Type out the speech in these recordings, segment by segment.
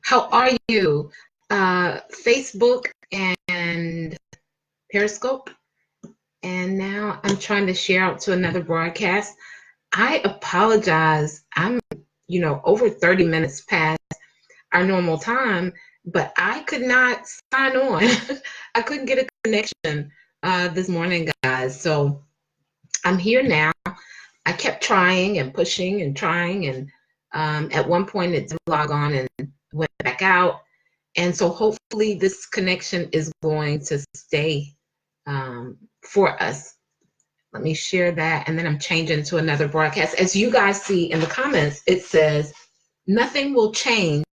How are you? Facebook and Periscope. And now I'm trying to share out to another broadcast. I apologize. I'm, over 30 minutes past our normal time, but I could not sign on. I couldn't get a connection this morning, guys. So I'm here now. I kept trying and pushing and trying, and at one point it didn't log on and went back out. And so hopefully this connection is going to stay for us. Let me share that, and then I'm changing to another broadcast. As you guys see in the comments, it says, nothing will change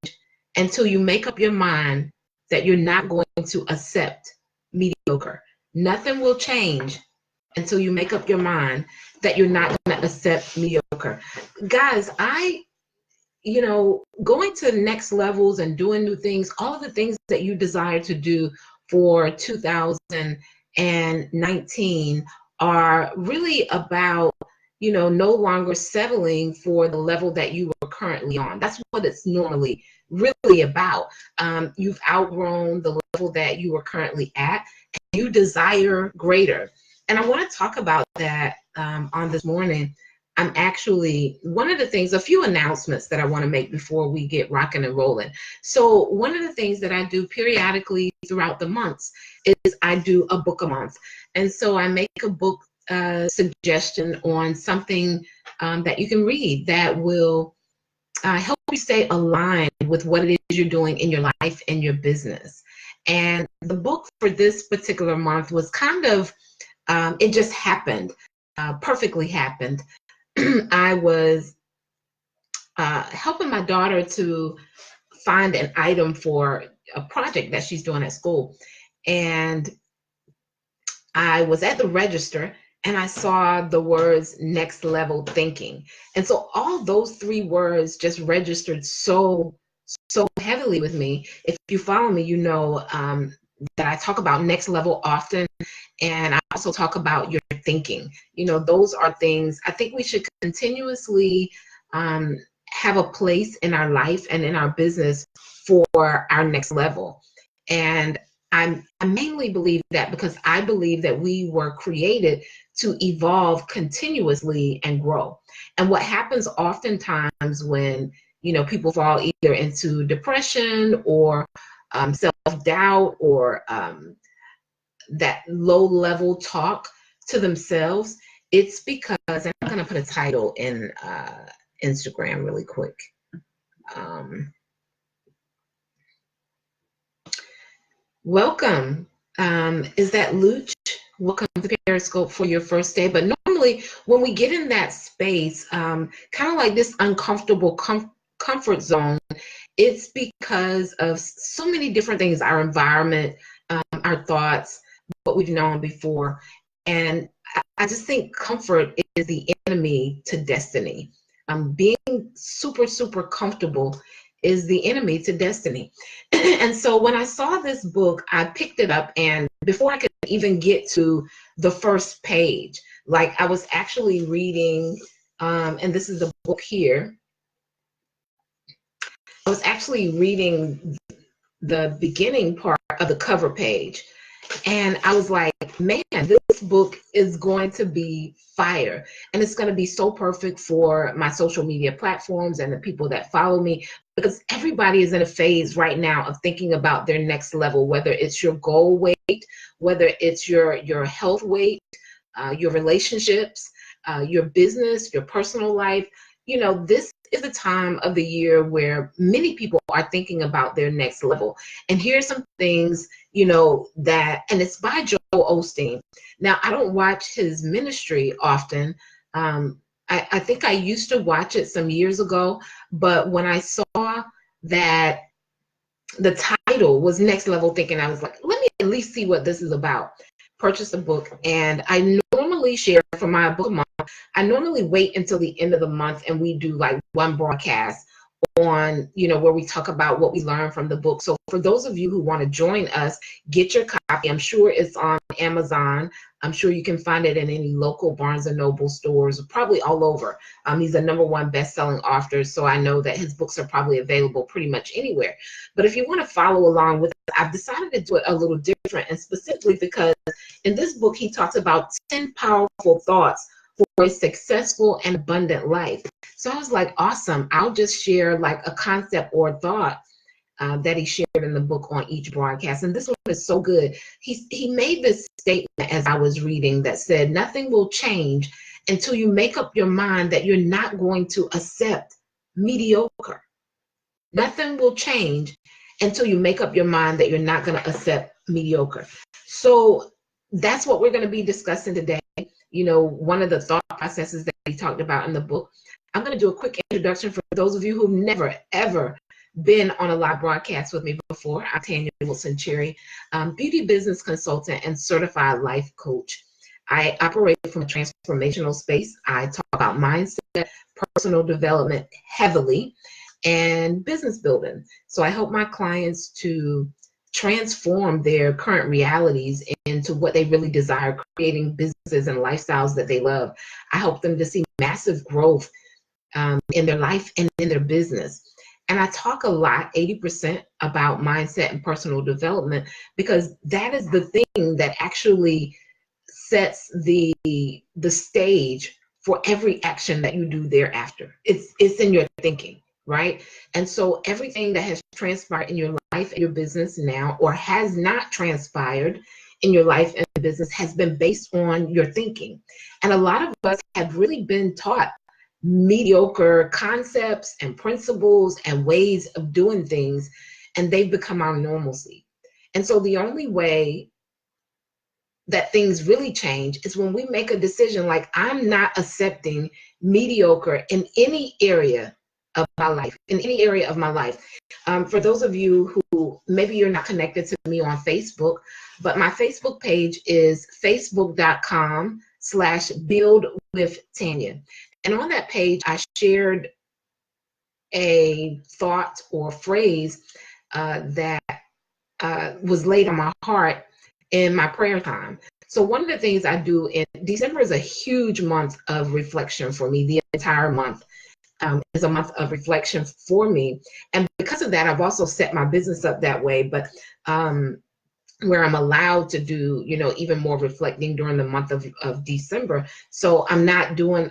until you make up your mind that you're not going to accept mediocre. Nothing will change until you make up your mind that you're not going to accept mediocre. Guys, going to next levels and doing new things, all of the things that you desire to do for 2019 are really about, no longer settling for the level that you were currently on. That's what it's normally really about. You've outgrown the level that you are currently at, and you desire greater. And I want to talk about that on this morning. I'm actually, one of the things, a few announcements that I want to make before we get rocking and rolling. So one of the things that I do periodically throughout the months is I do a book a month. And so I make a book suggestion on something that you can read that will help you stay aligned with what it is you're doing in your life and your business. And the book for this particular month was kind of, it just happened, perfectly happened. I was helping my daughter to find an item for a project that she's doing at school. And I was at the register and I saw the words next level thinking. And so all those three words just registered so heavily with me. If you follow me, you know that I talk about next level often. And I also talk about your thinking. Those are things I think we should continuously have a place in our life and in our business for our next level. And I mainly believe that because I believe that we were created to evolve continuously and grow. And what happens oftentimes when, people fall either into depression or self-doubt or that low-level talk to themselves, it's because, and I'm going to put a title in Instagram really quick. Welcome. Is that Luch? Welcome to Periscope for your first day. But normally when we get in that space, kind of like this uncomfortable comfort zone, it's because of so many different things, our environment, our thoughts, what we've known before. And I just think comfort is the enemy to destiny. Being super comfortable is the enemy to destiny. And so when I saw this book, I picked it up, and before I could even get to the first page, like I was actually reading, and this is the book here. I was actually reading the beginning part of the cover page. And I was like, man, this book is going to be fire. And it's going to be so perfect for my social media platforms and the people that follow me, because everybody is in a phase right now of thinking about their next level, whether it's your goal weight, whether it's your health weight, your relationships, your business, your personal life. This is a time of the year where many people are thinking about their next level. And here's some things, that, and it's by Joel Osteen. Now, I don't watch his ministry often. I think I used to watch it some years ago, but when I saw that the title was Next Level Thinking, I was like, let me at least see what this is about. Purchase a book, and I normally share for my book month. I normally wait until the end of the month and we do like one broadcast on, where we talk about what we learned from the book. So for those of you who want to join us, get your copy. I'm sure it's on Amazon. I'm sure you can find it in any local Barnes & Noble stores, probably all over. He's a #1 best-selling author, so I know that his books are probably available pretty much anywhere. But if you want to follow along with it, I've decided to do it a little different, and specifically because in this book, he talks about 10 powerful thoughts for a successful and abundant life. So I was like, awesome. I'll just share like a concept or thought that he shared in the book on each broadcast. And this one is so good. He made this statement as I was reading that said, nothing will change until you make up your mind that you're not going to accept mediocre. Nothing will change until you make up your mind that you're not going to accept mediocre. So that's what we're going to be discussing today. One of the thought processes that he talked about in the book. I'm going to do a quick introduction for those of you who've never, ever been on a live broadcast with me before. I'm Tanya Wilson-Cherry, beauty business consultant and certified life coach. I operate from a transformational space. I talk about mindset, personal development heavily, and business building. So I help my clients to transform their current realities into what they really desire, creating businesses and lifestyles that they love. I help them to see massive growth in their life and in their business. And I talk a lot, 80%, about mindset and personal development, because that is the thing that actually sets the stage for every action that you do thereafter. It's in your thinking, right? And so everything that has transpired in your life and your business now, or has not transpired in your life and business, has been based on your thinking. And a lot of us have really been taught mediocre concepts and principles and ways of doing things, and they've become our normalcy. And so the only way that things really change is when we make a decision like, I'm not accepting mediocre in any area of my life, For those of you who maybe you're not connected to me on Facebook, but my Facebook page is facebook.com/buildwithtanya. And on that page, I shared a thought or phrase that was laid on my heart in my prayer time. So one of the things I do in December is a huge month of reflection for me. The entire month is a month of reflection for me. And because of that, I've also set my business up that way, but where I'm allowed to do, even more reflecting during the month of December. So I'm not doing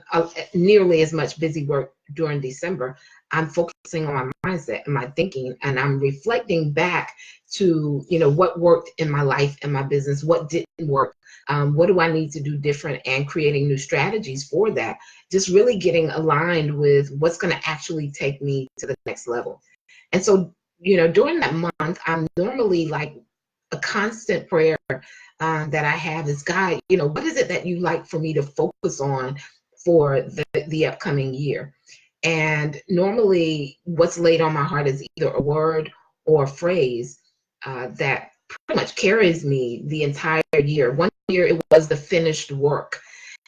nearly as much busy work during December. I'm focusing on my mindset and my thinking, and I'm reflecting back to, what worked in my life and my business, what didn't work, what do I need to do different, and creating new strategies for that. Just really getting aligned with what's going to actually take me to the next level. And so, during that month, I'm normally like, a constant prayer that I have is, God, what is it that you like for me to focus on for the upcoming year? And normally what's laid on my heart is either a word or a phrase that pretty much carries me the entire year. One year it was the finished work.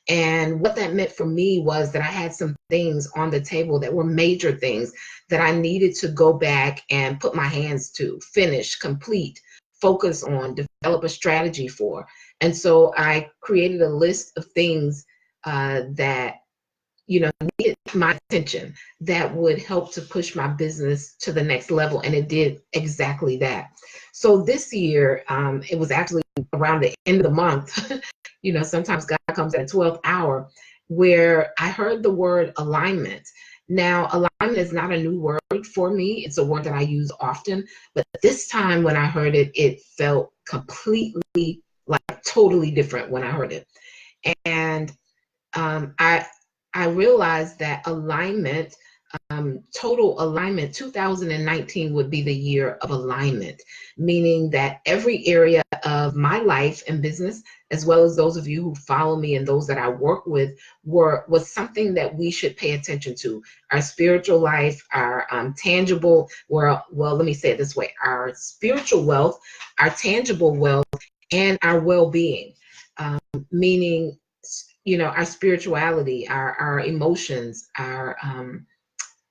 And what that meant for me was that I had some things on the table that were major things that I needed to go back and put my hands to, finish, complete, focus on, develop a strategy for. And so I created a list of things that, needed my attention, that would help to push my business to the next level. And it did exactly that. So this year, it was actually around the end of the month, sometimes God comes at the 12th hour, where I heard the word alignment. Now, alignment is not a new word for me. It's a word that I use often. But this time when I heard it, it felt completely, like totally different when I heard it. And I realized that alignment, total alignment, 2019 would be the year of alignment, meaning that every area of my life and business, as well as those of you who follow me and those that I work with, was something that we should pay attention to. Our spiritual life, our tangible, well, let me say it this way, our spiritual wealth, our tangible wealth, and our well-being, meaning, our spirituality, our emotions, our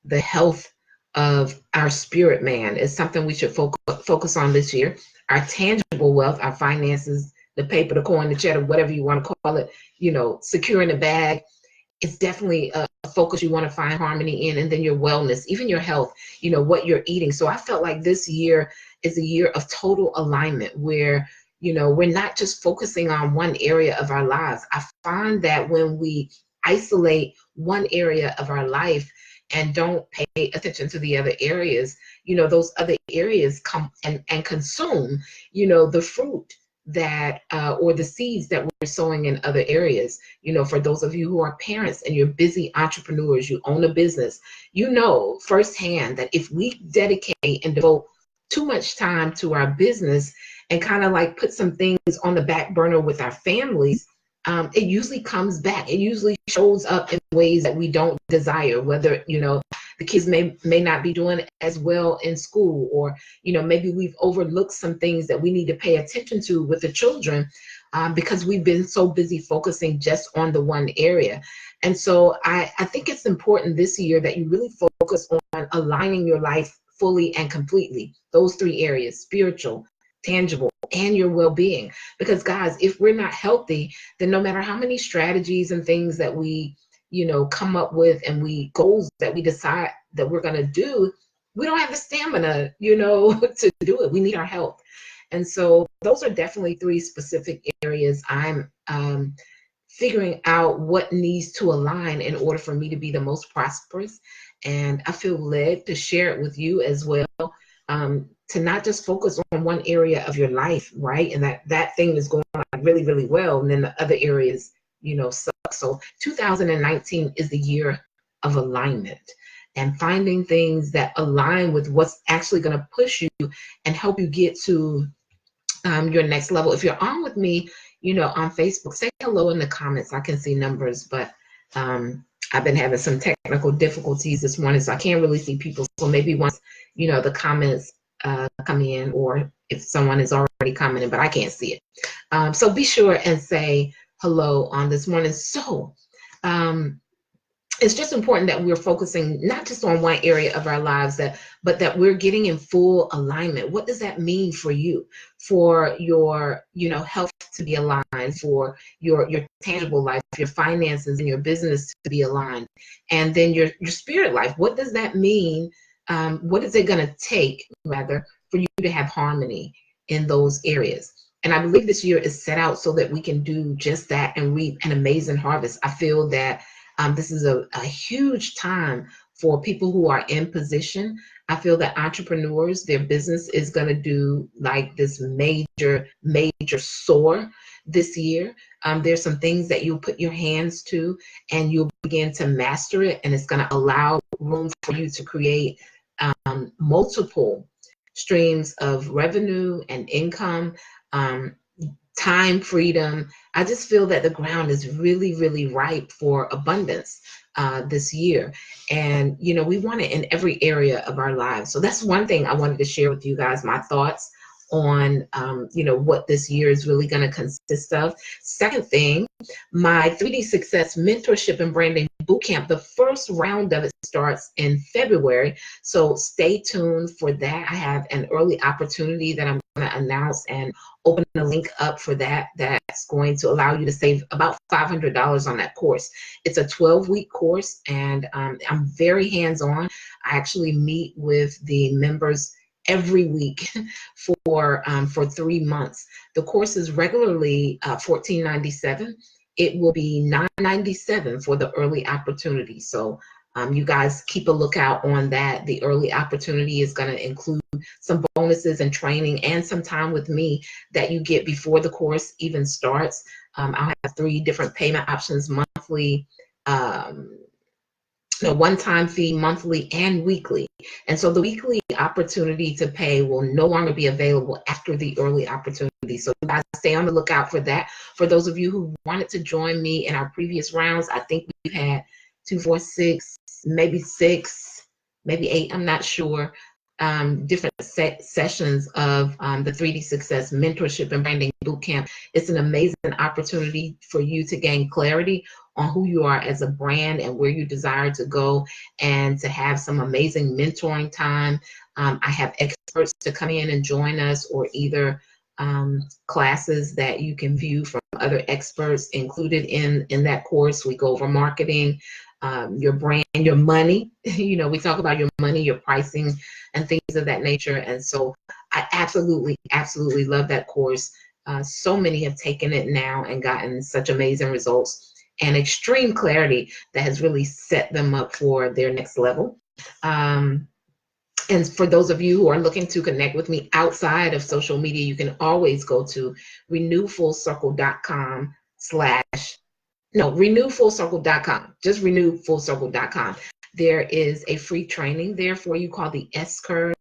the health of our spirit man is something we should focus on this year. Our tangible wealth, our finances, the paper, the coin, the cheddar, whatever you want to call it, you know, securing the bag, it's definitely a focus you want to find harmony in. And then your wellness, even your health, you know, what you're eating. So I felt like this year is a year of total alignment where, you know, we're not just focusing on one area of our lives. I find that when we isolate one area of our life and don't pay attention to the other areas, you know, those other areas come and consume, you know, the fruit that or the seeds that we're sowing in other areas. You know, for those of you who are parents and you're busy entrepreneurs, you own a business, you know firsthand that if we dedicate and devote too much time to our business and kind of like put some things on the back burner with our families, it usually comes back. It usually shows up in ways that we don't desire, whether, you know, the kids may not be doing as well in school, or, you know, maybe we've overlooked some things that we need to pay attention to with the children because we've been so busy focusing just on the one area. And so I think it's important this year that you really focus on aligning your life fully and completely. Those three areas: spiritual, tangible, and your well-being. Because guys, if we're not healthy, then no matter how many strategies and things that we, you know, come up with and goals that we decide that we're going to do, we don't have the stamina, you know, to do it. We need our health. And so those are definitely three specific areas I'm figuring out what needs to align in order for me to be the most prosperous. And I feel led to share it with you as well. To not just focus on one area of your life, right? And that thing is going on really, really well. And then the other areas, you know, suck. So 2019 is the year of alignment and finding things that align with what's actually going to push you and help you get to your next level. If you're on with me, you know, on Facebook, say hello in the comments. I can see numbers, but I've been having some technical difficulties this morning, so I can't really see people. So maybe once, you know, the comments come in, or if someone is already commenting, but I can't see it. So be sure and say hello on this morning. So it's just important that we're focusing not just on one area of our lives, but that we're getting in full alignment. What does that mean for you, for your, you know, health to be aligned, for your tangible life, your finances and your business to be aligned, and then your spirit life? What does that mean? What is it going to take, rather, for you to have harmony in those areas? And I believe this year is set out so that we can do just that and reap an amazing harvest. I feel that this is a huge time for people who are in position. I feel that entrepreneurs, their business is going to do like this major soar this year. There's some things that you'll put your hands to and you'll begin to master it. And it's going to allow room for you to create multiple streams of revenue and income, time freedom. I just feel that the ground is really, really ripe for abundance this year. And, you know, we want it in every area of our lives. So that's one thing I wanted to share with you guys, my thoughts on, you know, what this year is really going to consist of. Second thing, my 3D Success Mentorship and Branding Bootcamp, the first round of it starts in February. So stay tuned for that. I have an early opportunity that I'm going to announce and open the link up for that. That's going to allow you to save about $500 on that course. It's a 12-week course, and I'm very hands-on. I actually meet with the members every week for 3 months. The course is regularly $14.97. It will be $9.97 for the early opportunity. So you guys keep a lookout on that. The early opportunity is going to include some bonuses and training and some time with me that you get before the course even starts. I'll have 3 different payment options: monthly, one-time fee, monthly, and weekly. And so the weekly opportunity to pay will no longer be available after the early opportunity. So you guys stay on the lookout for that. For those of you who wanted to join me in our previous rounds, I think we've had 2, 4, 6, maybe 6, maybe 8, I'm not sure. different sessions of the 3D Success Mentorship and Branding Bootcamp. It's an amazing opportunity for you to gain clarity on who you are as a brand and where you desire to go, and to have some amazing mentoring time. I have experts to come in and join us, or either classes that you can view from other experts included in that course. We go over marketing, your brand, your money. You know, we talk about your money, your pricing, and things of that nature. And so I absolutely love that course. So many have taken it now and gotten such amazing results and extreme clarity that has really set them up for their next level. And for those of you who are looking to connect with me outside of social media, you can always go to renewfullcircle.com. Just renewfullcircle.com. There is a free training there for you called the S Curve.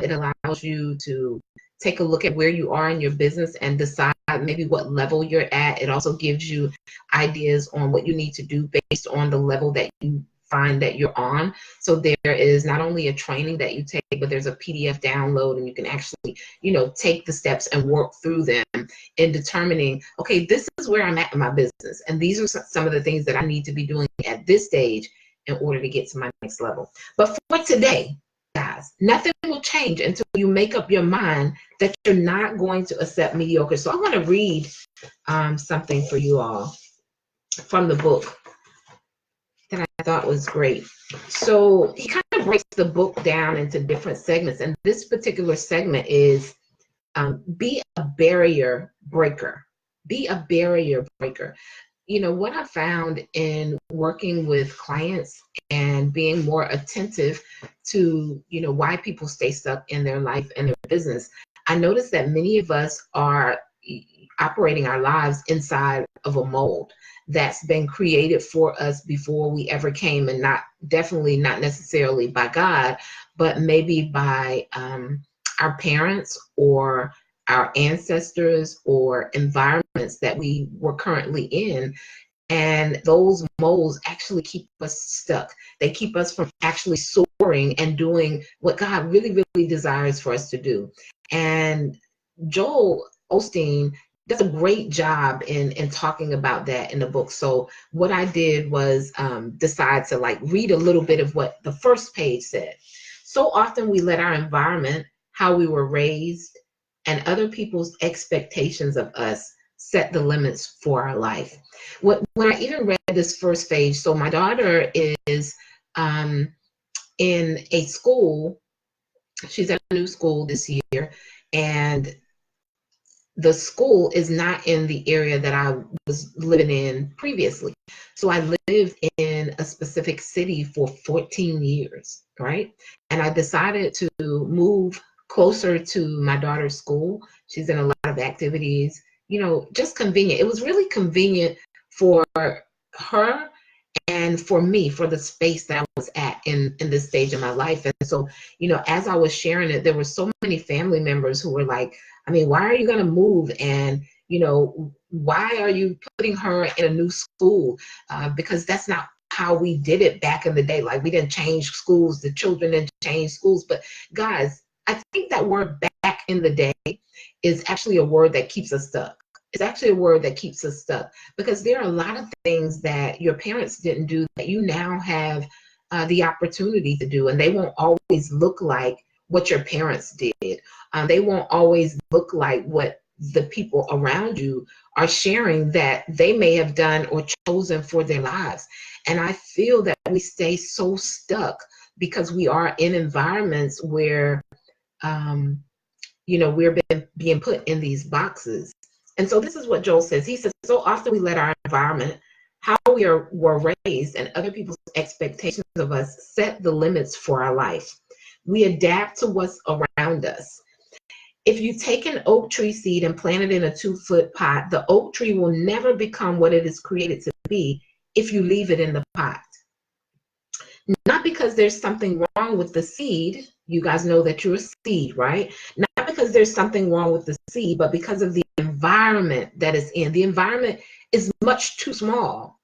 It allows you to take a look at where you are in your business and decide maybe what level you're at. It also gives you ideas on what you need to do based on the level that you find that you're on. So there is not only a training that you take, but there's a PDF download, and you can actually, you know, take the steps and work through them in determining, okay, this is where I'm at in my business, and these are some of the things that I need to be doing at this stage in order to get to my next level. But for today, guys, nothing will change until you make up your mind that you're not going to accept mediocre. So I want to read something for you all from the book that I thought was great. So he kind of breaks the book down into different segments, and this particular segment is be a barrier breaker. Be a barrier breaker. You know, what I found in working with clients and being more attentive to, you know, why people stay stuck in their life and their business, I noticed that many of us are operating our lives inside of a mold that's been created for us before we ever came, and definitely not necessarily by God, but maybe by our parents or our ancestors or environments that we were currently in. And those molds actually keep us stuck. They keep us from actually soaring and doing what God really, really desires for us to do. And Joel Osteen does a great job in talking about that in the book. So what I did was decide to read a little bit of what the first page said. So often we let our environment, how we were raised, and other people's expectations of us set the limits for our life. When I even read this first page, so my daughter is in a school. She's at a new school this year, and the school is not in the area that I was living in previously. So I lived in a specific city for 14 years, right? And I decided to move closer to my daughter's school. She's in a lot of activities, you know, just convenient. It was really convenient for her and for me, for the space that I was at in this stage of my life. And so, you know, as I was sharing it, there were so many family members who were like, I mean, why are you going to move? And, you know, why are you putting her in a new school? Because that's not how we did it back in the day. Like, we didn't change schools. The children didn't change schools. But guys, I think that word back in the day is actually a word that keeps us stuck. It's actually a word that keeps us stuck, because there are a lot of things that your parents didn't do that you now have the opportunity to do, and they won't always look like what your parents did. They won't always look like what the people around you are sharing that they may have done or chosen for their lives. And I feel that we stay so stuck because we are in environments where, you know, we're being put in these boxes. And so this is what Joel says. He says, so often we let our environment, how we were raised, and other people's expectations of us set the limits for our life. We adapt to what's around us. If you take an oak tree seed and plant it in a 2-foot pot, the oak tree will never become what it is created to be if you leave it in the pot. Not because there's something wrong with the seed. You guys know that you're a seed, right? Not because there's something wrong with the seed, but because of the environment that is in. The environment is much too small,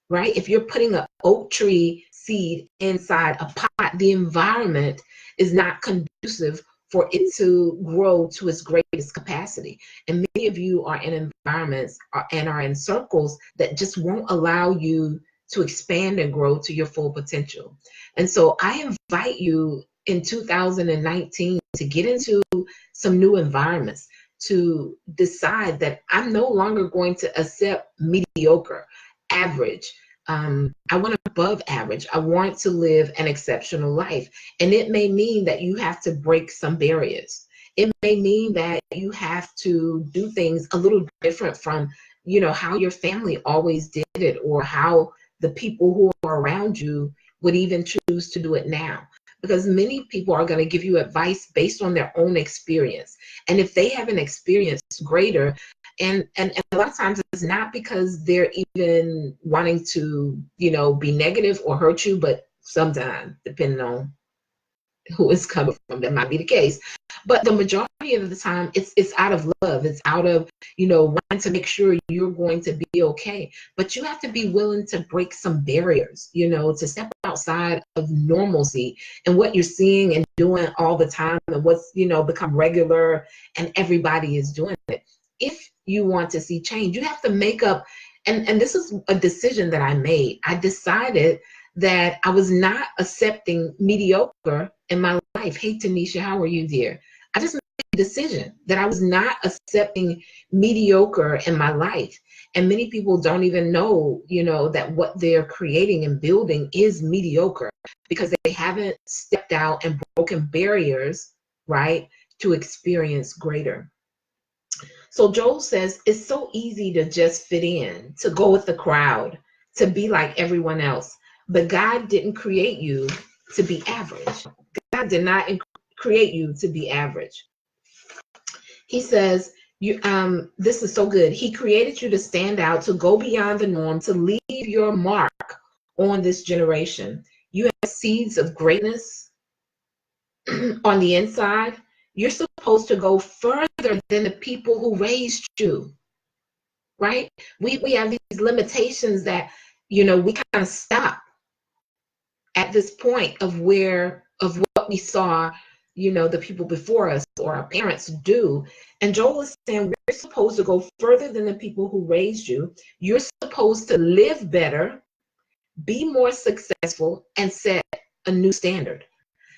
right? If you're putting an oak tree seed inside a pot, the environment is not conducive for it to grow to its greatest capacity. And many of you are in environments and are in circles that just won't allow you to expand and grow to your full potential. And so I invite you in 2019 to get into some new environments, to decide that I'm no longer going to accept mediocre, average. I want above average. I want to live an exceptional life. And it may mean that you have to break some barriers. It may mean that you have to do things a little different from, how your family always did it, or how the people who are around you would even choose to do it now. Because many people are going to give you advice based on their own experience. And if they have an experience greater, and a lot of times it's not because they're even wanting to, be negative or hurt you, but sometimes, depending on who it's coming from, that might be the case. But the majority of the time, it's out of love. It's out of, wanting to make sure you're going to be okay. But you have to be willing to break some barriers, to step outside of normalcy and what you're seeing and doing all the time, and what's, become regular and everybody is doing it. If you want to see change, you have to make up, and this is a decision that I made. I decided that I was not accepting mediocre in my life. Hey, Tanisha, how are you, dear? I just made a decision that I was not accepting mediocre in my life. And many people don't even know, that what they're creating and building is mediocre, because they haven't stepped out and broken barriers, right, to experience greater. So Joel says, it's so easy to just fit in, to go with the crowd, to be like everyone else. But God didn't create you to be average. God did not create you to be average. He says, this is so good. He created you to stand out, to go beyond the norm, to leave your mark on this generation. You have seeds of greatness on the inside. You're supposed to go further than the people who raised you, right? We have these limitations that, we kind of stop at this point of what we saw, the people before us or our parents do. And Joel is saying we're supposed to go further than the people who raised you. You're supposed to live better, be more successful, and set a new standard.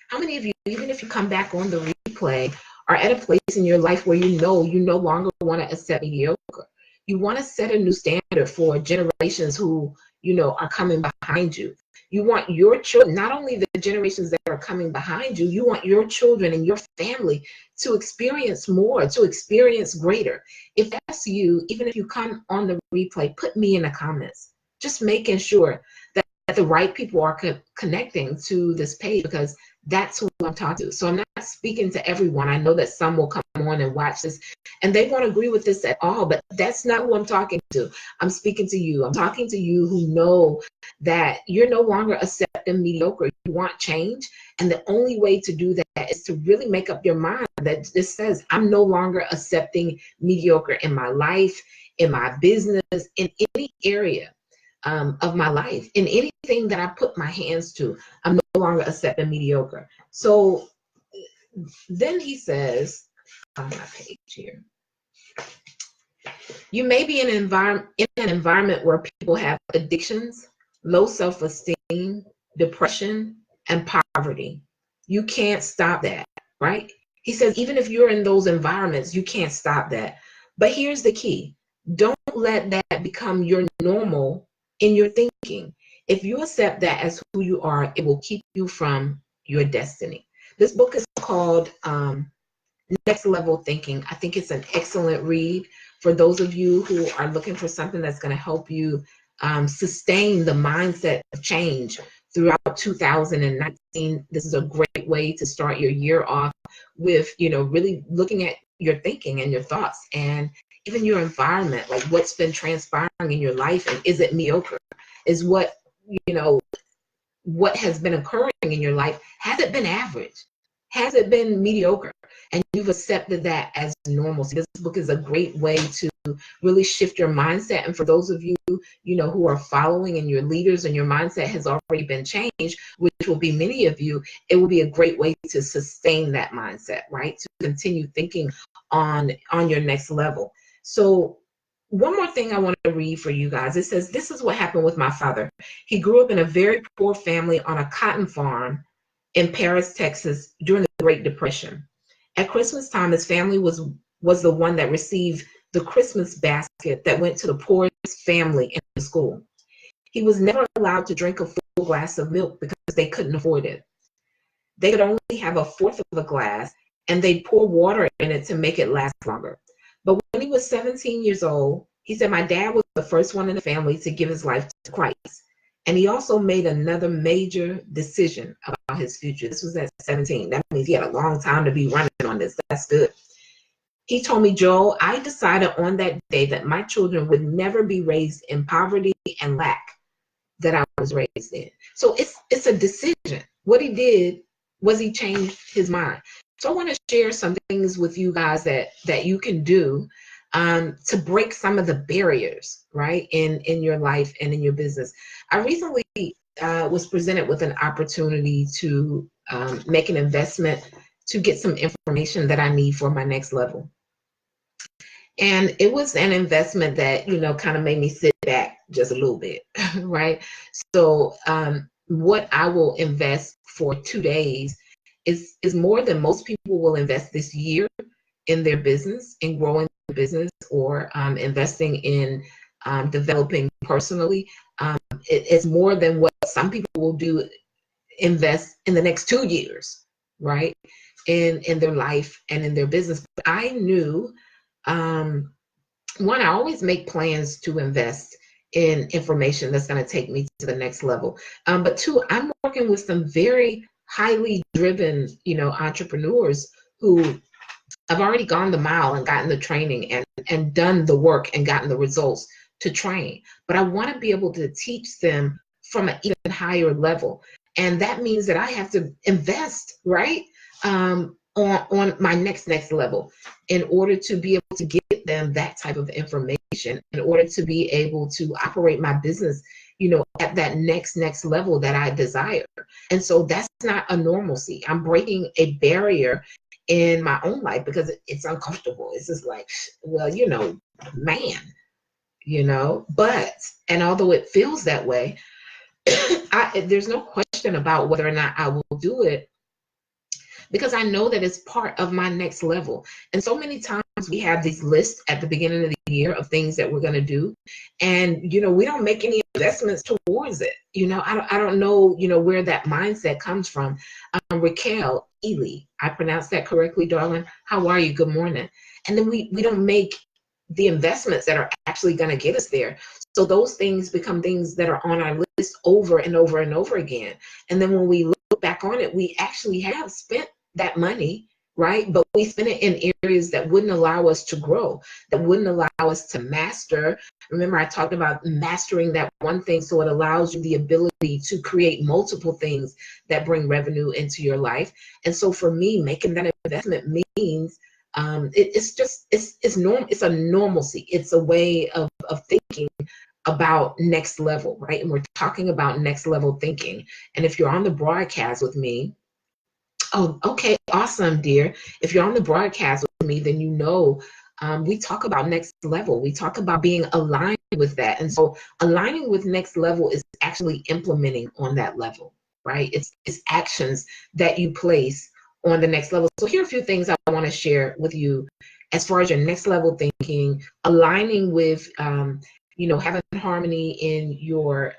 How many of you, even if you come back on the replay, are at a place in your life where you no longer want to accept mediocre? You want to set a new standard for generations who, are coming behind you. You want your children, not only the generations that are coming behind you, you want your children and your family to experience more, to experience greater. If that's you, even if you come on the replay, put me in the comments. Just making sure that the right people are connecting to this page, because that's who I'm talking to. So I'm not speaking to everyone. I know that some will come on and watch this and they won't agree with this at all, but that's not who I'm talking to. I'm speaking to you. I'm talking to you who know that you're no longer accepting mediocre. You want change. And the only way to do that is to really make up your mind that this says, I'm no longer accepting mediocre in my life, in my business, in any area of my life, in anything that I put my hands to. I'm no longer accepting mediocre. So then he says, on my page here, you may be in an environment where people have addictions, low self-esteem, depression, and poverty. You can't stop that, right? He says, even if you're in those environments, you can't stop that. But here's the key. Don't let that become your normal in your thinking. If you accept that as who you are, it will keep you from your destiny. This book is called Next Level Thinking. I think it's an excellent read for those of you who are looking for something that's going to help you sustain the mindset of change throughout 2019. This is a great way to start your year off with, really looking at your thinking and your thoughts and even your environment, like what's been transpiring in your life, and is it mediocre? Is what has been occurring in your life, has it been average? Has it been mediocre? and you've accepted that as normal. So this book is a great way to really shift your mindset. And for those of you, who are following and your leaders and your mindset has already been changed, which will be many of you, it will be a great way to sustain that mindset, right? To continue thinking on your next level. So one more thing I want to read for you guys. It says, this is what happened with my father. He grew up in a very poor family on a cotton farm in Paris, Texas during the Great Depression. At Christmas time, his family was the one that received the Christmas basket that went to the poorest family in the school. He was never allowed to drink a full glass of milk because they couldn't afford it. They could only have a fourth of a glass, and they'd pour water in it to make it last longer. But when he was 17 years old, he said, my dad was the first one in the family to give his life to Christ. And he also made another major decision about his future. This was at 17. That means he had a long time to be running on this. That's good. He told me, Joel, I decided on that day that my children would never be raised in poverty and lack that I was raised in. So it's a decision. What he did was he changed his mind. So I want to share some things with you guys that you can do to break some of the barriers, right, in your life and in your business. I recently was presented with an opportunity to make an investment to get some information that I need for my next level. And it was an investment that, kind of made me sit back just a little bit, right? So what I will invest for 2 days is more than most people will invest this year in their business, in growing their business, or investing in developing personally. It's more than what some people will invest in the next 2 years, right? In their life and in their business. But I knew, one, I always make plans to invest in information that's going to take me to the next level. But two, I'm working with some very highly driven, entrepreneurs who have already gone the mile and gotten the training and done the work and gotten the results to train. But I want to be able to teach them from an even higher level. And that means that I have to invest, right? On my next level in order to be able to get them that type of information, in order to be able to operate my business, at that next level that I desire. And so that's not a normalcy. I'm breaking a barrier in my own life because it's uncomfortable. It's just like, well, man, but, and although it feels that way, there's no question about whether or not I will do it, because I know that it's part of my next level. And so many times we have these lists at the beginning of the year of things that we're going to do. And, we don't make any investments towards it. I don't know, where that mindset comes from. Raquel Ely, I pronounced that correctly, darling. How are you? Good morning. And then we don't make the investments that are actually going to get us there. So those things become things that are on our list over and over and over again. And then when we look back on it, we actually have spent that money, right? But we spend it in areas that wouldn't allow us to grow, that wouldn't allow us to master. Remember, I talked about mastering that one thing, so it allows you the ability to create multiple things that bring revenue into your life. And so for me, making that investment means it's normal. It's a normalcy. It's a way of thinking about next level, right? And we're talking about next level thinking. And if you're on the broadcast with me, oh, okay, awesome, dear. If you're on the broadcast with me, then we talk about next level. We talk about being aligned with that. And so aligning with next level is actually implementing on that level, right? It's actions that you place on the next level. So here are a few things I want to share with you as far as your next level thinking, aligning with, having harmony in your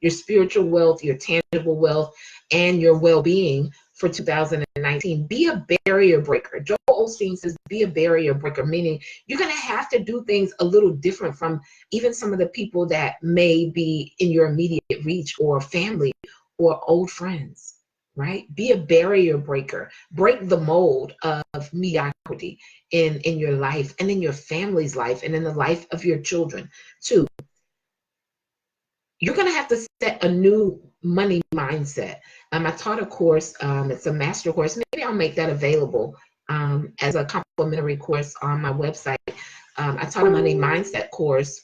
spiritual wealth, your tangible wealth, and your well-being for 2019. Be a barrier breaker. Joel Osteen says, be a barrier breaker, meaning you're going to have to do things a little different from even some of the people that may be in your immediate reach or family or old friends, right? Be a barrier breaker. Break the mold of mediocrity in your life and in your family's life and in the life of your children. Two, you're going to have to set a new money mindset. I taught a course, it's a master course. Maybe I'll make that available as a complimentary course on my website. I taught a money mindset course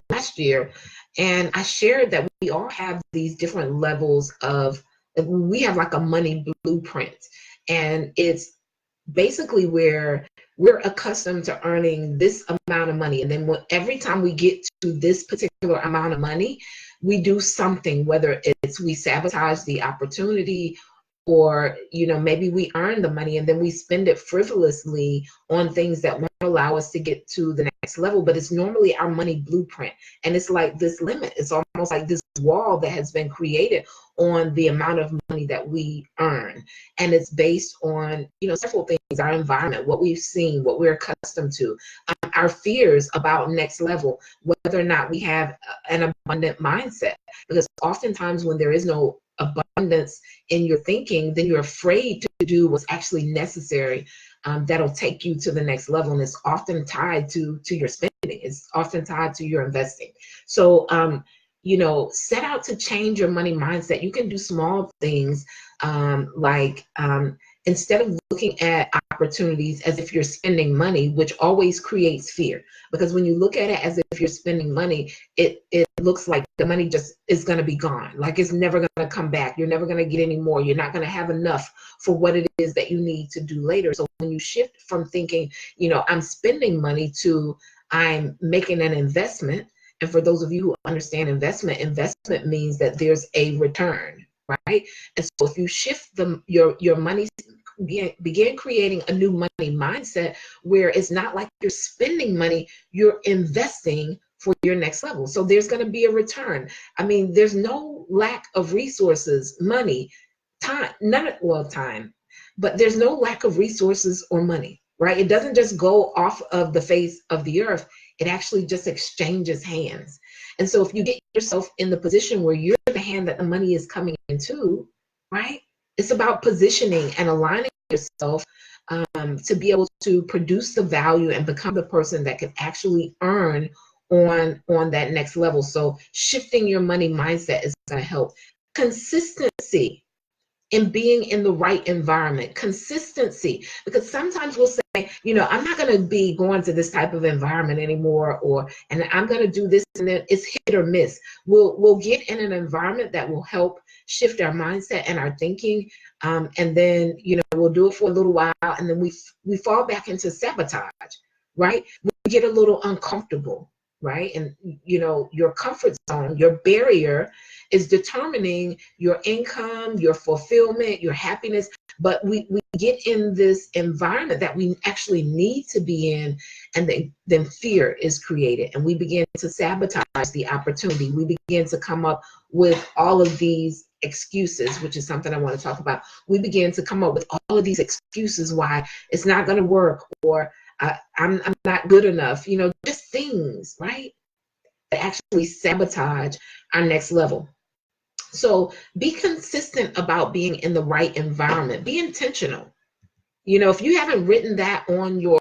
last year, and I shared that we all have these different levels of, we have like a money blueprint, and it's basically where we're accustomed to earning this amount of money, and then every time we get to this particular amount of money, we do something, whether it's we sabotage the opportunity, or maybe we earn the money and then we spend it frivolously on things that won't allow us to get to the next level. But it's normally our money blueprint, and it's like this limit. It's almost like this wall that has been created on the amount of money that we earn, and it's based on several things: our environment, what we've seen, what we're accustomed to, our fears about next level, whether or not we have an abundant mindset. Because oftentimes when there is no abundance in your thinking, then you're afraid to do what's actually necessary, that'll take you to the next level. And it's often tied to your spending. It's often tied to your investing. So set out to change your money mindset. You can do small things, like instead of looking at opportunities as if you're spending money, which always creates fear. Because when you look at it as if you're spending money, it looks like the money just is going to be gone. Like it's never going to come back. You're never going to get any more. You're not going to have enough for what it is that you need to do later. So when you shift from thinking, I'm spending money, to I'm making an investment. And for those of you who understand investment means that there's a return, right? And so if you shift your money, begin creating a new money mindset where it's not like you're spending money, you're investing for your next level. So there's going to be a return. I mean, there's no lack of resources, money, time, time, but there's no lack of resources or money, right? It doesn't just go off of the face of the earth. It actually just exchanges hands. And so if you get yourself in the position where you're the hand that the money is coming into, right? It's about positioning and aligning yourself to be able to produce the value and become the person that can actually earn on that next level. So shifting your money mindset is going to help. Consistency in being in the right environment. Consistency, because sometimes we'll say, I'm not going to be going to this type of environment anymore, and I'm going to do this, and then it's hit or miss. We'll get in an environment that will help shift our mindset and our thinking, and then we'll do it for a little while, and then we fall back into sabotage, right? We get a little uncomfortable, right? And your comfort zone, your barrier, is determining your income, your fulfillment, your happiness. But we get in this environment that we actually need to be in, and then fear is created, and we begin to sabotage the opportunity. We begin to come up with all of these excuses, which is something I want to talk about. We begin to come up with all of these excuses why it's not going to work, or I'm not good enough, just things, right, that actually sabotage our next level. So be consistent about being in the right environment. Be intentional. If you haven't written that on your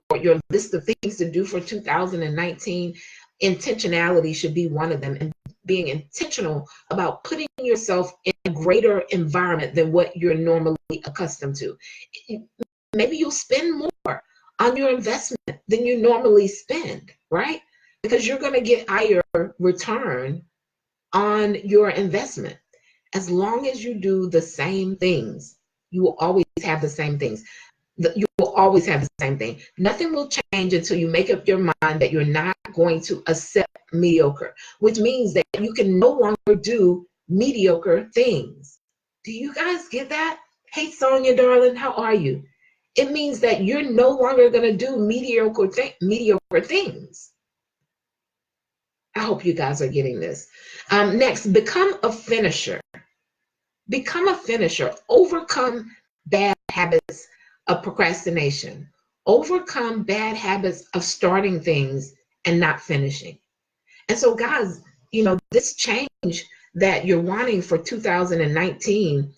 list of things to do for 2019, intentionality should be one of them. And being intentional about putting yourself in a greater environment than what you're normally accustomed to. Maybe you'll spend more on your investment than you normally spend, right? Because you're going to get higher return on your investment. As long as you do the same things, you will always have the same things. You will always have the same thing. Nothing will change until you make up your mind that you're not going to accept mediocre, which means that you can no longer do mediocre things. Do you guys get that? Hey, Sonia, darling, how are you? It means that you're no longer going to do mediocre things. I hope you guys are getting this. Next, become a finisher. Become a finisher. Overcome bad habits of procrastination. Overcome bad habits of starting things and not finishing. And so, guys, this change that you're wanting for 2019,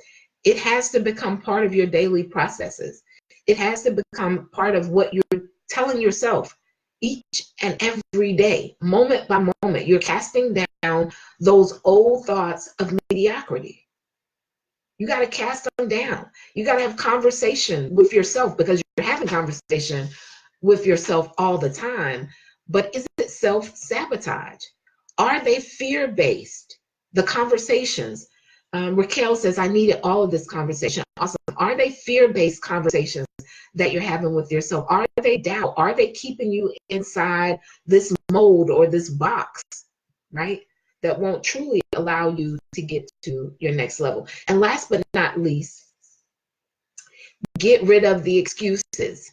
it has to become part of your daily processes. It has to become part of what you're telling yourself each and every day, moment by moment. You're casting down those old thoughts of mediocrity. You got to cast them down. You got to have conversation with yourself, because you're having conversation with yourself all the time. But is it self-sabotage? Are they fear-based? The conversations. Raquel says, I needed all of this conversation. Awesome. Are they fear-based conversations that you're having with yourself? Are they doubt? Are they keeping you inside this mold or this box, right? That won't truly allow you to get to your next level. And last but not least, get rid of the excuses.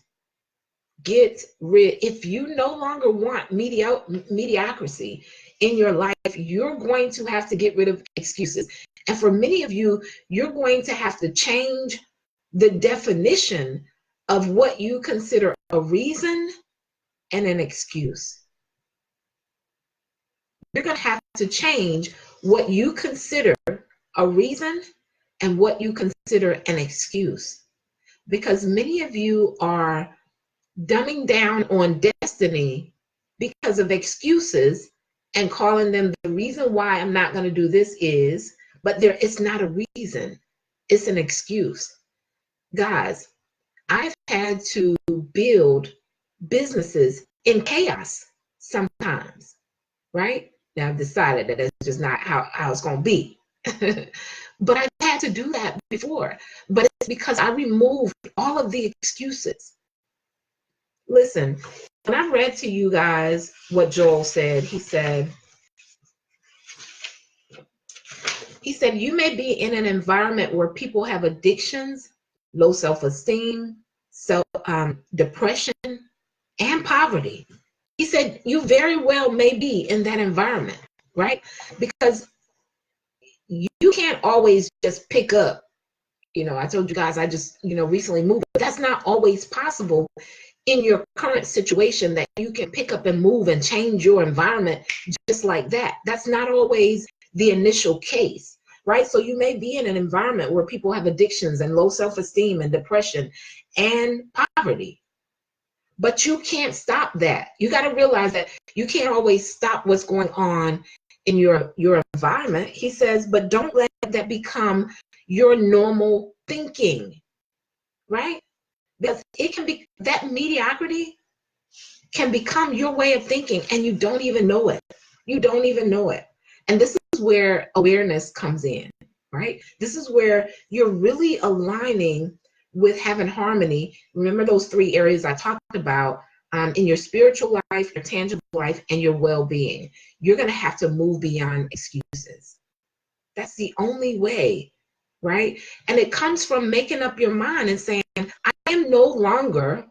If you no longer want mediocrity in your life, you're going to have to get rid of excuses. And for many of you, you're going to have to change the definition of what you consider a reason and an excuse. You're going to have to change what you consider a reason and what you consider an excuse. Because many of you are dumbing down on destiny because of excuses and calling them the reason why I'm not going to do this is, but it's not a reason, it's an excuse. Guys, I've had to build businesses in chaos sometimes, right? Now I've decided that it's just not how it's going to be. But I've had to do that before. But it's because I removed all of the excuses. Listen, when I read to you guys what Joel said, he said, you may be in an environment where people have addictions, low self-esteem, depression, and poverty. He said, you very well may be in that environment, right? Because you can't always just pick up. I told you guys I just, recently moved, but that's not always possible in your current situation, that you can pick up and move and change your environment just like that. That's not always the initial case, right? So you may be in an environment where people have addictions and low self-esteem and depression and poverty, but you can't stop that. You got to realize that you can't always stop what's going on in your environment. He says, but don't let that become your normal thinking, right? Because it can be, that mediocrity can become your way of thinking, and you don't even know it. You don't even know it. And this is where awareness comes in, right? This is where you're really aligning with having harmony. Remember those 3 areas I talked about in your spiritual life, your tangible life, and your well-being. You're going to have to move beyond excuses. That's the only way, right? And it comes from making up your mind and saying, I am no longer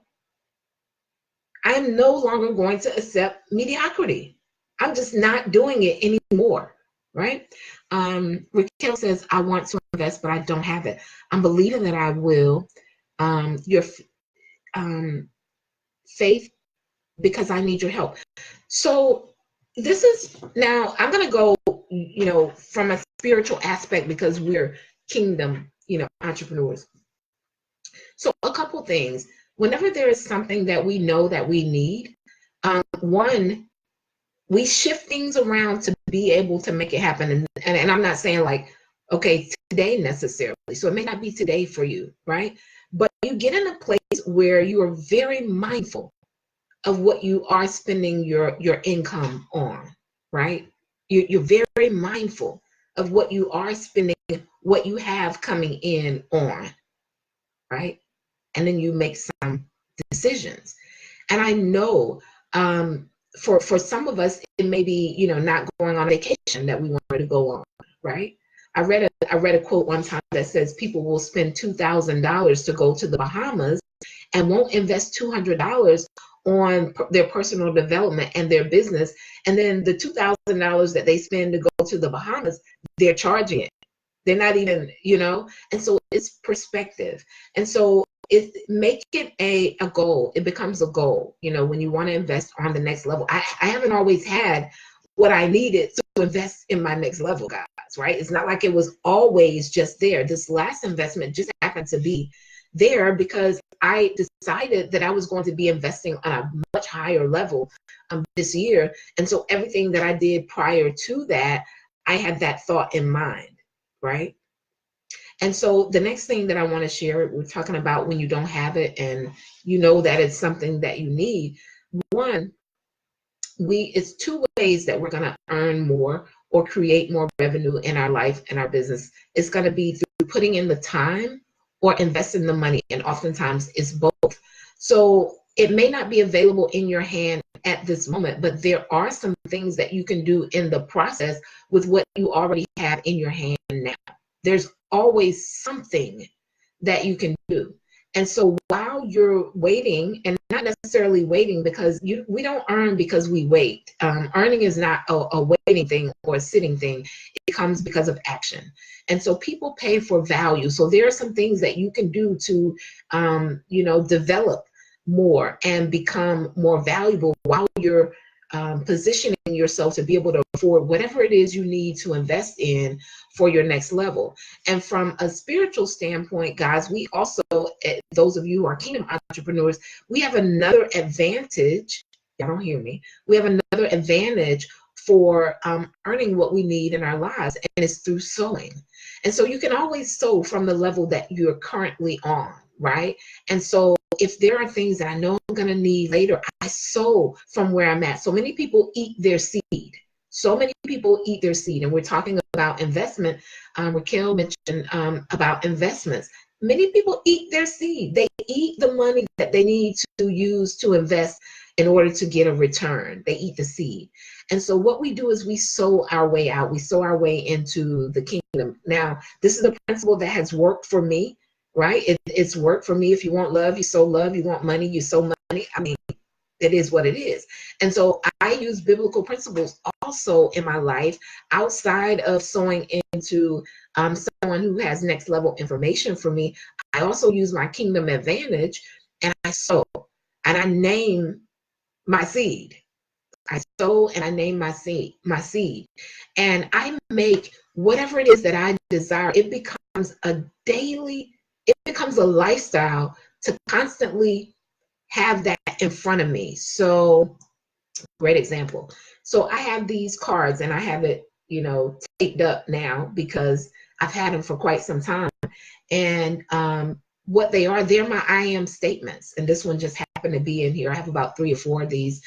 going to accept mediocrity. I'm just not doing it anymore, right? Raquel says, I want to invest, but I don't have it. I'm believing that I will. Your faith, because I need your help. So this is, now I'm going to go, from a spiritual aspect, because we're kingdom, entrepreneurs. So a couple things. Whenever there is something that we know that we need, one, we shift things around to be able to make it happen. And I'm not saying like, okay, today necessarily. So it may not be today for you, right? But you get in a place where you are very mindful of what you are spending your income on, right? You're very mindful of what you are spending, what you have coming in on, right? And then you make some decisions. And I know for some of us, it may be, not going on vacation that we wanted to go on, right? I read a quote one time that says people will spend $2,000 to go to the Bahamas and won't invest $200 on their personal development and their business. And then the $2,000 that they spend to go to the Bahamas, they're charging it. They're not even, and so it's perspective. And so make it a goal. It becomes a goal, when you want to invest on the next level. I haven't always had what I needed to invest in my next level, guys, right? It's not like it was always just there. This last investment just happened to be there because I decided that I was going to be investing on a much higher level this year. And so everything that I did prior to that, I had that thought in mind, right? And so the next thing that I want to share, we're talking about when you don't have it and you know that it's something that you need. One, it's two ways that we're going to earn more or create more revenue in our life and our business. It's going to be through putting in the time or investing the money, and oftentimes it's both. So it may not be available in your hand at this moment, but there are some things that you can do in the process with what you already have in your hand now. There's always something that you can do. And so while you're waiting, and not necessarily waiting, because we don't earn because we wait. Earning is not a waiting thing or a sitting thing. It comes because of action. And so people pay for value. So there are some things that you can do to, develop more and become more valuable while you're positioning yourself to be able to afford whatever it is you need to invest in for your next level. And from a spiritual standpoint, guys, we also, those of you who are kingdom entrepreneurs, we have another advantage. Y'all don't hear me. We have another advantage for earning what we need in our lives, and it's through sowing. And so you can always sow from the level that you're currently on, right? And so if there are things that I know I'm going to need later, I sow from where I'm at. So many people eat their seed. So many people eat their seed. And we're talking about investment. Raquel mentioned about investments. Many people eat their seed. They eat the money that they need to use to invest in order to get a return. They eat the seed. And so what we do is we sow our way out. We sow our way into the kingdom. Now, this is a principle that has worked for me, right? It's worked for me. If you want love, you sow love. You want money, you sow money. I mean, it is what it is. And so I use biblical principles also in my life outside of sowing into someone who has next level information for me. I also use my kingdom advantage, and I sow and I name my seed. I sow and I name my seed. And I make whatever it is that I desire. It becomes a lifestyle to constantly have that in front of me. So, great example. So I have these cards and I have it, taped up now because I've had them for quite some time. And what they are, they're my I am statements. And this one just happened to be in here. I have about 3 or 4 of these.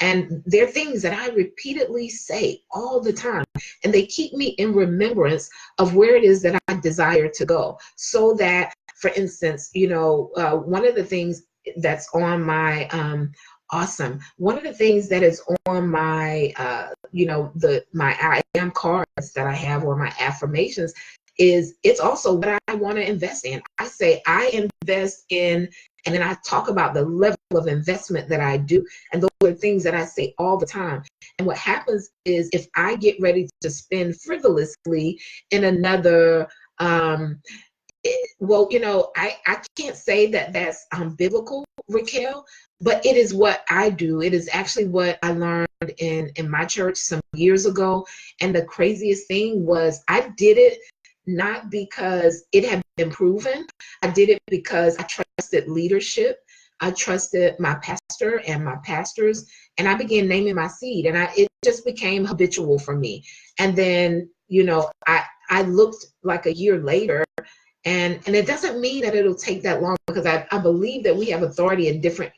And they're things that I repeatedly say all the time. And they keep me in remembrance of where it is that I desire to go. So that, for instance, one of the things that's on my one of the things that is on my my I am cards that I have, or my affirmations, is it's also what I want to invest in. I say I invest in, and then I talk about the level of investment that I do. And those are things that I say all the time. And what happens is if I get ready to spend frivolously in another, I can't say that that's biblical, Raquel, but it is what I do. It is actually what I learned in my church some years ago. And the craziest thing was I did it not because it had been proven. I did it because I trusted leadership. I trusted my pastor and my pastors, and I began naming my seed, and it just became habitual for me. And then, I looked like a year later, and it doesn't mean that it'll take that long, because I believe that we have authority in different,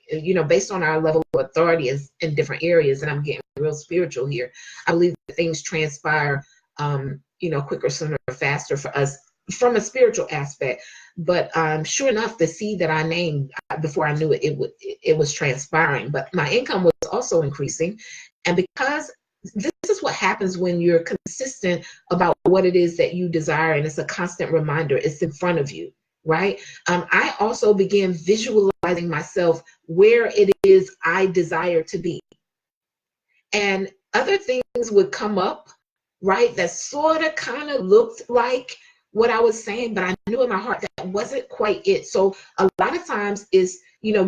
based on our level of authority is in different areas. And I'm getting real spiritual here. I believe that things transpire, quicker, sooner, faster for us from a spiritual aspect. But sure enough, the seed that I named, before I knew it, it was transpiring. But my income was also increasing. And because this is what happens when you're consistent about what it is that you desire, and it's a constant reminder, it's in front of you, right? I also began visualizing myself where it is I desire to be. And other things would come up, right, that sort of kind of looked like what I was saying, but I knew in my heart that wasn't quite it. So a lot of times is,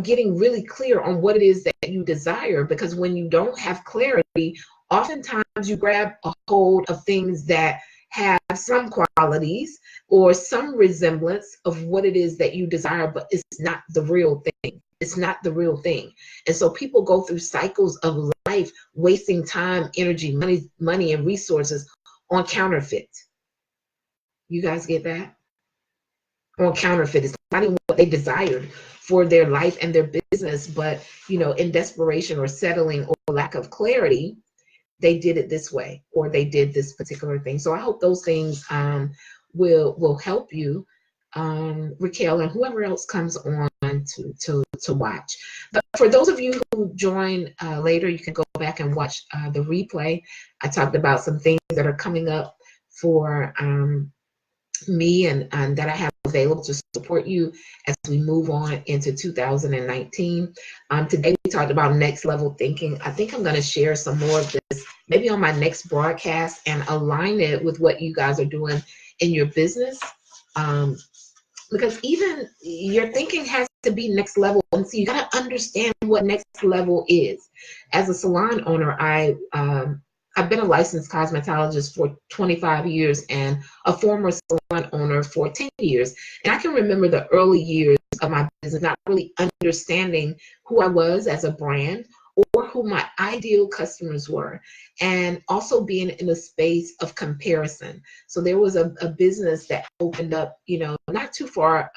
getting really clear on what it is that you desire, because when you don't have clarity, oftentimes you grab a hold of things that have some qualities or some resemblance of what it is that you desire, but it's not the real thing. It's not the real thing. And so people go through cycles of life wasting time, energy, money, and resources on counterfeit. You guys get that? on counterfeit. It's not even what they desired for their life and their business, but in desperation or settling or lack of clarity, they did it this way, or they did this particular thing. So I hope those things will help you, Raquel, and whoever else comes on to watch. But for those of you who join later, you can go back and watch the replay. I talked about some things that are coming up for me and that I have available to support you as we move on into 2019. Today we talked about next level thinking. I think I'm going to share some more of this maybe on my next broadcast and align it with what you guys are doing in your business, because even your thinking has to be next level. And so you got to understand what next level is. As a salon owner, I've been a licensed cosmetologist for 25 years and a former salon owner for 10 years. And I can remember the early years of my business not really understanding who I was as a brand or who my ideal customers were, and also being in a space of comparison. So there was a business that opened up, not too far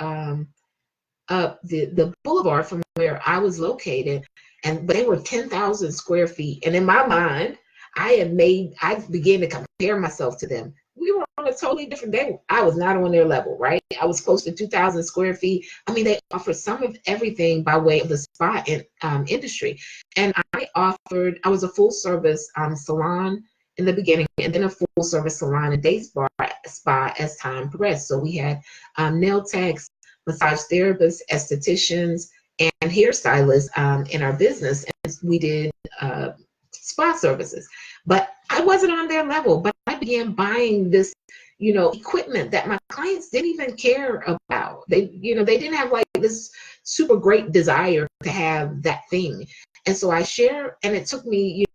up the boulevard from where I was located, but they were 10,000 square feet. And in my mind, I began to compare myself to them. We were on a totally different day. I was not on their level, right? I was close to 2,000 square feet. I mean, they offer some of everything by way of the spa industry. And I was a full service salon in the beginning, and then a full service salon and day spa as time progressed. So we had nail techs, massage therapists, estheticians, and hairstylists in our business. And we did spa services, but I wasn't on their level. But I began buying this, equipment that my clients didn't even care about. They didn't have like this super great desire to have that thing. And so I share, and it took me,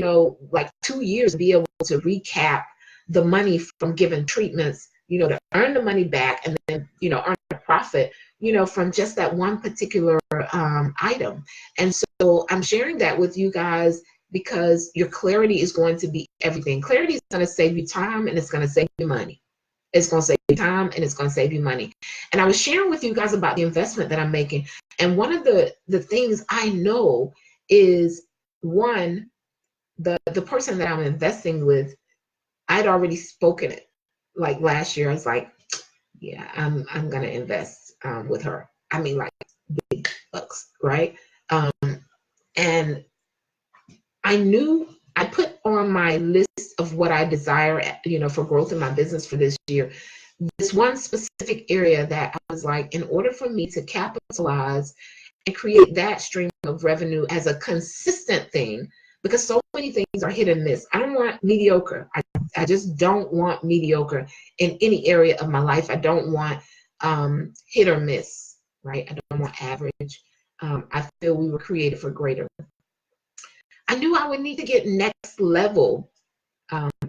like 2 years to be able to recap the money from giving treatments, to earn the money back and then, earn a profit, from just that one particular item. And so I'm sharing that with you guys because your clarity is going to be everything. Clarity is going to save you time, and it's going to save you money. It's going to save you time, and it's going to save you money. And I was sharing with you guys about the investment that I'm making. And one of the things I know is, one, the person that I'm investing with, I'd already spoken it. Like last year, I was like, yeah, I'm going to invest with her. I mean, like big bucks, right? And I knew I put on my list of what I desire, for growth in my business for this year, this one specific area that I was like, in order for me to capitalize and create that stream of revenue as a consistent thing, because so many things are hit and miss. I don't want mediocre. I just don't want mediocre in any area of my life. I don't want hit or miss, right? I don't want average. I feel we were created for greater. I knew I would need to get next level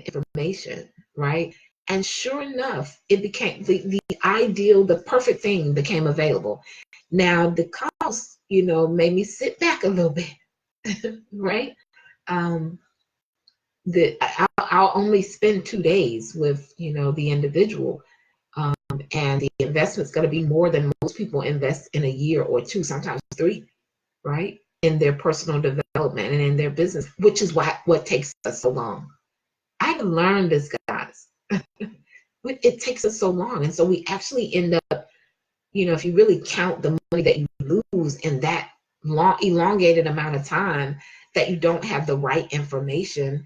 information, right? And sure enough, it became the ideal, the perfect thing became available. Now the cost, made me sit back a little bit, right? I'll only spend 2 days with, the individual, and the investment's going to be more than most people invest in a year or 2, sometimes 3, right? In their personal development and in their business, which is what takes us so long. I've learned this, guys. It takes us so long. And so we actually end up, if you really count the money that you lose in that long, elongated amount of time that you don't have the right information,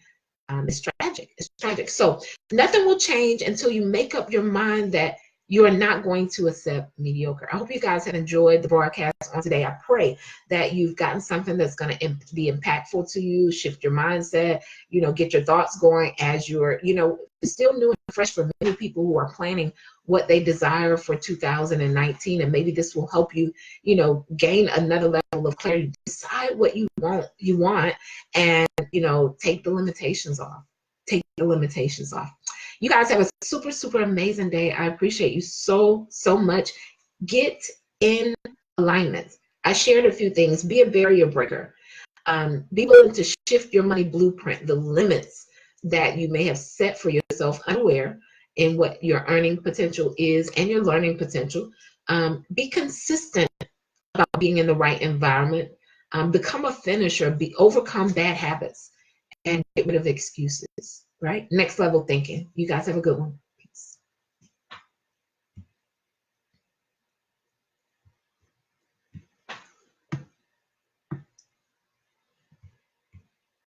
it's tragic. It's tragic. So nothing will change until you make up your mind that you are not going to accept mediocre. I hope you guys have enjoyed the broadcast on today. I pray that you've gotten something that's going to be impactful to you, shift your mindset, get your thoughts going as you're, it's still new and fresh for many people who are planning what they desire for 2019. And maybe this will help you, gain another level of clarity, decide what you want, and, take the limitations off. Take the limitations off. You guys have a super, super amazing day. I appreciate you so, so much. Get in alignment. I shared a few things. Be a barrier breaker. Be willing to shift your money blueprint, the limits that you may have set for yourself unaware in what your earning potential is and your learning potential. Be consistent about being in the right environment. Become a finisher. Overcome bad habits and get rid of excuses. Right? Next level thinking. You guys have a good one.